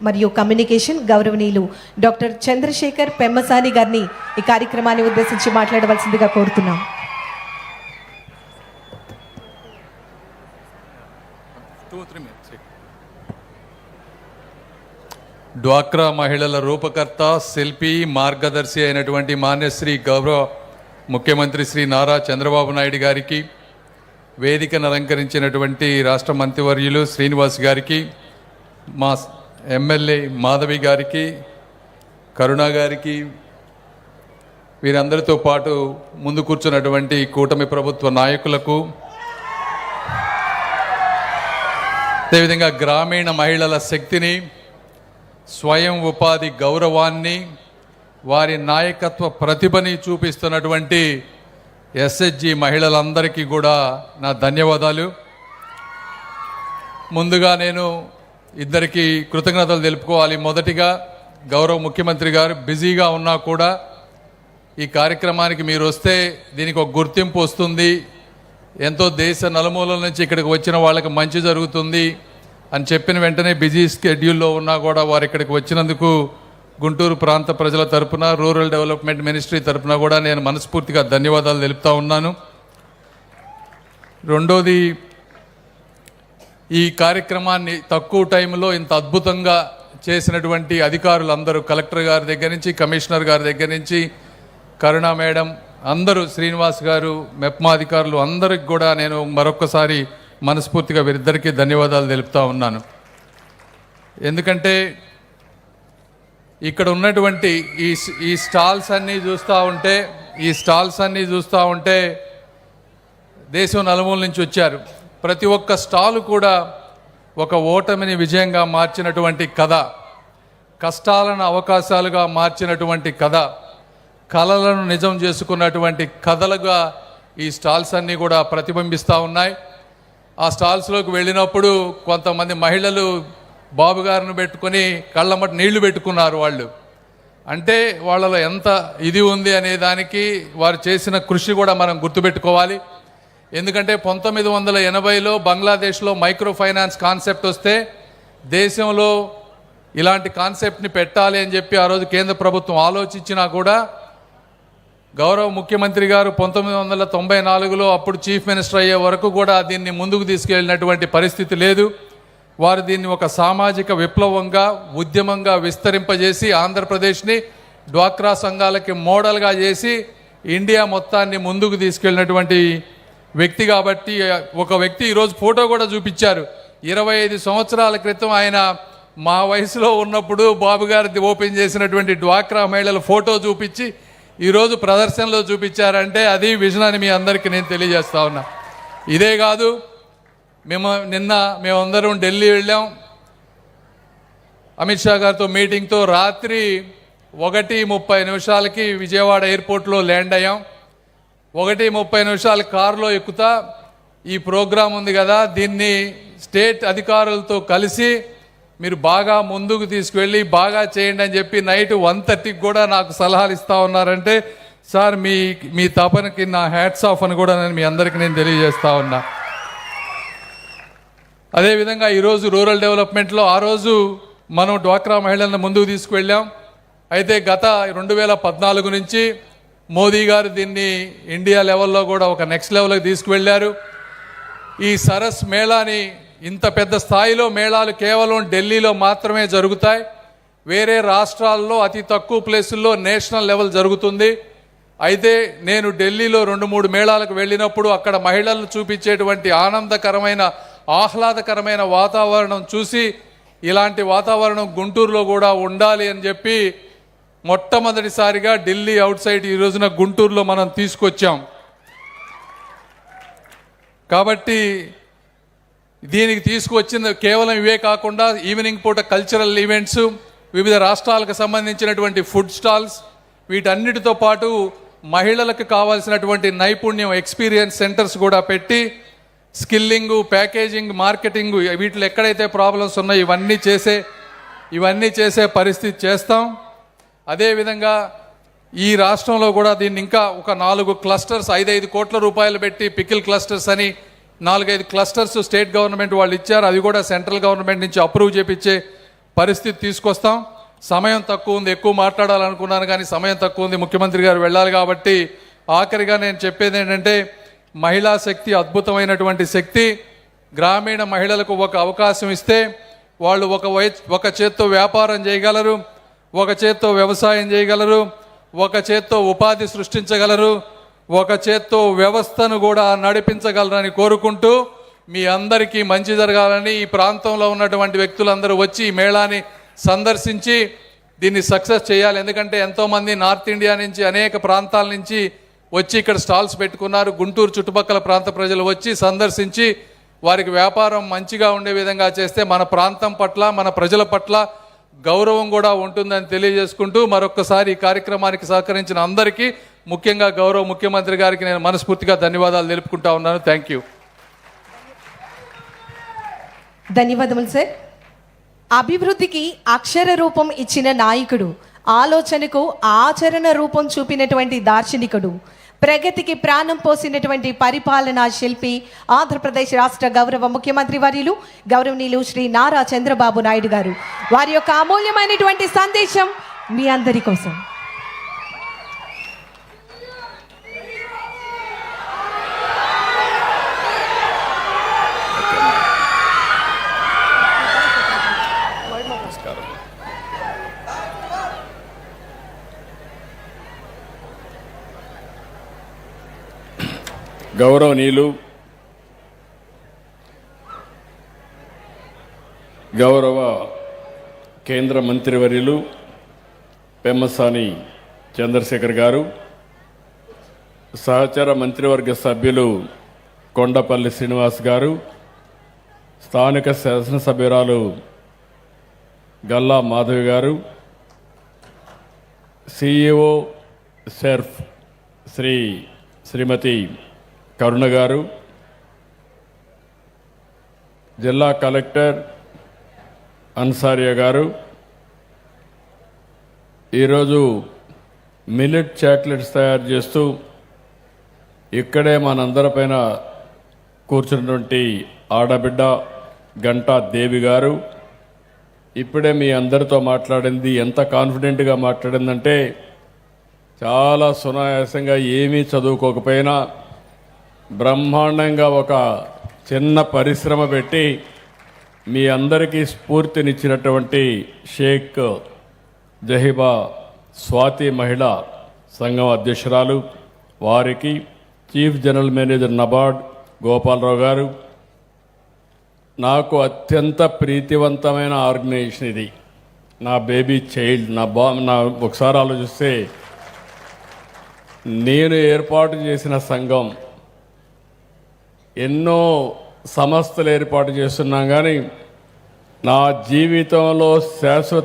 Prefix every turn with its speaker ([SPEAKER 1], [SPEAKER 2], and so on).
[SPEAKER 1] మరియు కమ్యూనికేషన్ గౌరవనీయులు డాక్టర్ చంద్రశేఖర్ పెమ్మసాని గారిని ఈ కార్యక్రమాన్ని ఉద్దేశించి మాట్లాడవలసిందిగా కోరుతున్నాం.
[SPEAKER 2] డ్వాక్రా మహిళల రూపకర్త, శిల్పి, మార్గదర్శి అయినటువంటి మాన్యశ్రీ గౌరవ ముఖ్యమంత్రి శ్రీ నారా చంద్రబాబు నాయుడు గారికి, వేదికను అలంకరించినటువంటి రాష్ట్ర మంత్రివర్యులు శ్రీనివాస్ గారికి, మా ఎమ్మెల్యే మాధవి గారికి, కరుణ గారికి, వీరందరితో పాటు ముందు కూర్చున్నటువంటి కూటమి ప్రభుత్వ నాయకులకు, అదేవిధంగా గ్రామీణ మహిళల శక్తిని, స్వయం ఉపాధి గౌరవాన్ని, వారి నాయకత్వ ప్రతిభని చూపిస్తున్నటువంటి ఎస్హెచ్జి మహిళలందరికీ కూడా నా ధన్యవాదాలు. ముందుగా నేను ఇద్దరికి కృతజ్ఞతలు తెలుపుకోవాలి. మొదటిగా గౌరవ ముఖ్యమంత్రి గారు బిజీగా ఉన్నా కూడా ఈ కార్యక్రమానికి మీరు వస్తే దీనికి ఒక గుర్తింపు వస్తుంది, ఎంతో దేశ నలుమూలల నుంచి ఇక్కడికి వచ్చిన వాళ్ళకి మంచి జరుగుతుంది అని చెప్పిన వెంటనే బిజీ స్కెడ్యూల్లో ఉన్నా కూడా వారు ఇక్కడికి వచ్చినందుకు గుంటూరు ప్రాంత ప్రజల తరపున, రూరల్ డెవలప్మెంట్ మినిస్ట్రీ తరపున కూడా నేను మనస్ఫూర్తిగా ధన్యవాదాలు తెలుపుతా ఉన్నాను. రెండోది, ఈ కార్యక్రమాన్ని తక్కువ టైంలో ఇంత అద్భుతంగా చేసినటువంటి అధికారులందరూ, కలెక్టర్ గారి దగ్గర నుంచి, కమిషనర్ గారి దగ్గర నుంచి, కరుణ మేడం, అందరూ, శ్రీనివాస్ గారు, మెప్మా అధికారులు అందరికి కూడా నేను మరొక్కసారి మనస్ఫూర్తిగా వీరిద్దరికీ ధన్యవాదాలు తెలుపుతా ఉన్నాను. ఎందుకంటే ఇక్కడ ఉన్నటువంటి ఈ స్టాల్స్ అన్నీ చూస్తూ ఉంటే దేశం నలుమూల నుంచి వచ్చారు. ప్రతి ఒక్క స్టాలు కూడా ఒక ఓటమిని విజయంగా మార్చినటువంటి కథ, కష్టాలను అవకాశాలుగా మార్చినటువంటి కథ, కలలను నిజం చేసుకున్నటువంటి కథలుగా ఈ స్టాల్స్ అన్నీ కూడా ప్రతిబింబిస్తూ ఉన్నాయి. ఆ స్టాల్స్లోకి వెళ్ళినప్పుడు కొంతమంది మహిళలు బాబు గారిని పెట్టుకొని కళ్ళమ్మట నీళ్లు పెట్టుకున్నారు. వాళ్ళు అంటే వాళ్ళలో ఎంత ఇది ఉంది అనే దానికి వారు చేసిన కృషి కూడా మనం గుర్తుపెట్టుకోవాలి. ఎందుకంటే 1980లో బంగ్లాదేశ్లో మైక్రో ఫైనాన్స్ కాన్సెప్ట్ వస్తే దేశంలో ఇలాంటి కాన్సెప్ట్ని పెట్టాలి అని చెప్పి ఆ రోజు కేంద్ర ప్రభుత్వం ఆలోచించినా కూడా గౌరవ ముఖ్యమంత్రి గారు 1994లో అప్పుడు చీఫ్ మినిస్టర్ అయ్యే వరకు కూడా దీన్ని ముందుకు తీసుకెళ్ళినటువంటి పరిస్థితి లేదు. వారు దీన్ని ఒక సామాజిక విప్లవంగా, ఉద్యమంగా విస్తరింపజేసి ఆంధ్రప్రదేశ్ని డ్వాక్రా సంఘాలకి మోడల్గా చేసి ఇండియా మొత్తాన్ని ముందుకు తీసుకెళ్ళినటువంటి వ్యక్తి. కాబట్టి ఒక వ్యక్తి ఈరోజు ఫోటో కూడా చూపించారు. 25 సంవత్సరాల క్రితం ఆయన మా వయసులో ఉన్నప్పుడు బాబు గారిది ఓపెన్ చేసినటువంటి డ్వాక్రా మహిళల ఫోటో చూపించి ఈరోజు ప్రదర్శనలో చూపించారంటే అది విజన్ అని మీ అందరికీ నేను తెలియజేస్తా ఉన్నా. ఇదే కాదు, మేమందరం ఢిల్లీ వెళ్ళాం. అమిత్ షా గారితో మీటింగ్తో రాత్రి 1:30 విజయవాడ ఎయిర్పోర్ట్లో ల్యాండ్ అయ్యాం. 1:30 కారులో ఎక్కుతా ఈ ప్రోగ్రాం ఉంది కదా, దీన్ని స్టేట్ అధికారులతో కలిసి మీరు బాగా ముందుకు తీసుకువెళ్ళి బాగా చేయండి అని చెప్పి నైట్ 1:30కి కూడా నాకు సలహాలు ఇస్తూ ఉన్నారంటే సార్ మీ తపనకి నా హ్యాట్స్ ఆఫ్ అని కూడా నేను మీ అందరికీ నేను తెలియజేస్తా ఉన్నా. అదేవిధంగా ఈరోజు రూరల్ డెవలప్మెంట్లో ఆ రోజు మనం డ్వాక్రా మహిళలను ముందుకు తీసుకువెళ్ళాం. అయితే గత 2014 నుంచి మోదీ గారు దీన్ని ఇండియా లెవెల్లో కూడా ఒక నెక్స్ట్ లెవెల్కి తీసుకువెళ్ళారు. ఈ సరస్ మేళాని, ఇంత పెద్ద స్థాయిలో మేళాలు కేవలం ఢిల్లీలో మాత్రమే జరుగుతాయి. వేరే రాష్ట్రాల్లో అతి తక్కువ ప్లేసుల్లో నేషనల్ లెవెల్ జరుగుతుంది. అయితే నేను ఢిల్లీలో 2-3 మేళాలకు వెళ్ళినప్పుడు అక్కడ మహిళలు చూపించేటువంటి ఆనందకరమైన, ఆహ్లాదకరమైన వాతావరణం చూసి ఇలాంటి వాతావరణం గుంటూరులో కూడా ఉండాలి అని చెప్పి మొట్టమొదటిసారిగా ఢిల్లీ అవుట్ సైడ్ ఈ రోజున గుంటూరులో మనం తీసుకొచ్చాం. కాబట్టి దీనికి తీసుకువచ్చింది కేవలం ఇవే కాకుండా ఈవినింగ్ పూట కల్చరల్ ఈవెంట్స్, వివిధ రాష్ట్రాలకు సంబంధించినటువంటి ఫుడ్ స్టాల్స్, వీటన్నిటితో పాటు మహిళలకు కావాల్సినటువంటి నైపుణ్యం, ఎక్స్పీరియన్స్ సెంటర్స్ కూడా పెట్టి స్కిల్లింగ్, ప్యాకేజింగ్, మార్కెటింగ్, వీటిలో ఎక్కడైతే ప్రాబ్లమ్స్ ఉన్నాయో ఇవన్నీ చేసే పరిస్థితి చేస్తాం. అదేవిధంగా ఈ రాష్ట్రంలో కూడా దీన్ని ఇంకా ఒక 4 క్లస్టర్స్ 5-5 కోట్ల రూపాయలు పెట్టి పికిల్ క్లస్టర్స్ అని 4-5 క్లస్టర్స్ స్టేట్ గవర్నమెంట్ వాళ్ళు ఇచ్చారు. అది కూడా సెంట్రల్ గవర్నమెంట్ నుంచి అప్రూవ్ చేపించే పరిస్థితి తీసుకొస్తాం. సమయం తక్కువ ఉంది, ఎక్కువ మాట్లాడాలనుకున్నాను కానీ సమయం తక్కువ ఉంది, ముఖ్యమంత్రి గారు వెళ్ళాలి కాబట్టి ఆఖరిగా నేను చెప్పేది ఏంటంటే మహిళా శక్తి అద్భుతమైనటువంటి శక్తి. గ్రామీణ మహిళలకు ఒక అవకాశం ఇస్తే వాళ్ళు ఒక చేత్తో వ్యాపారం చేయగలరు, ఒక చేత్తో వ్యవసాయం చేయగలరు, ఒక చేత్తో ఉపాధి సృష్టించగలరు, ఒక చేత్తో వ్యవస్థను కూడా నడిపించగలరని కోరుకుంటూ మీ అందరికీ మంచి జరగాలని ఈ ప్రాంతంలో ఉన్నటువంటి వ్యక్తులందరూ వచ్చి ఈ మేళాని సందర్శించి దీన్ని సక్సెస్ చేయాలి. ఎందుకంటే ఎంతోమంది నార్త్ ఇండియా నుంచి అనేక ప్రాంతాల నుంచి వచ్చి ఇక్కడ స్టాల్స్ పెట్టుకున్నారు. గుంటూరు చుట్టుపక్కల ప్రాంత ప్రజలు వచ్చి సందర్శించి వారికి వ్యాపారం మంచిగా ఉండే విధంగా చేస్తే మన ప్రాంతం పట్ల మన ప్రజల పట్ల గౌరవం కూడా ఉంటుందని తెలియజేసుకుంటూ మరొక్కసారి ఈ కార్యక్రమానికి సహకరించిన అందరికీ ముఖ్యంగా గౌరవ ముఖ్యమంత్రి గారికి నేను మనస్ఫూర్తిగా ధన్యవాదాలు తెలుపుకుంటా ఉన్నాను. Thank you.
[SPEAKER 1] ధన్యవాదములు సార్. అభివృద్ధికి అక్షర రూపం ఇచ్చిన నాయకుడు, ఆలోచనకు ఆచరణ రూపం చూపినటువంటి దార్శనికుడు, ప్రగతికి ప్రాణం పోసినటువంటి పరిపాలనా శిల్పి, ఆంధ్రప్రదేశ్ రాష్ట్ర గౌరవ ముఖ్యమంత్రి వర్యులు గౌరవనీయులు శ్రీ నారా చంద్రబాబు నాయుడు గారు వారి యొక్క అమూల్యమైనటువంటి సందేశం మీ అందరి కోసం.
[SPEAKER 3] గౌరవనీయులు గౌరవ కేంద్ర మంత్రివర్యులు పెమ్మసాని చంద్రశేఖర్ గారు, సహచర మంత్రివర్గ సభ్యులు కొండపల్లి శ్రీనివాస్ గారు, స్థానిక శాసనసభ్యురాలు గల్లా మాధవి గారు, సిఇఓ సెర్ఫ్ శ్రీమతి కరుణ గారు, జిల్లా కలెక్టర్ అన్సారియా గారు, ఈరోజు మిల్లెట్ చాక్లెట్స్ తయారు చేస్తూ ఇక్కడే మనందరిపైన కూర్చున్నటువంటి ఆడబిడ్డ గంటా దేవి గారు ఇప్పుడే మీ అందరితో మాట్లాడింది. ఎంత కాన్ఫిడెంట్గా మాట్లాడిందంటే చాలా సునాయాసంగా ఏమీ చదువుకోకపోయినా బ్రహ్మాండంగా ఒక చిన్న పరిశ్రమ పెట్టి మీ అందరికీ స్ఫూర్తినిచ్చినటువంటి షేక్ జహీబా స్వాతి మహిళా సంఘం అధ్యక్షురాలు, వారికి chief general manager NABARD Gopalarao గారు, నాకు అత్యంత ప్రీతివంతమైన ఆర్గనైజేషన్ ఇది. నా బేబీ చైల్డ్, నా ఒకసారి ఆలోచిస్తే నేను ఏర్పాటు చేసిన సంఘం. ఎన్నో సంస్థలు ఏర్పాటు చేస్తున్నాం కానీ నా జీవితంలో శాశ్వత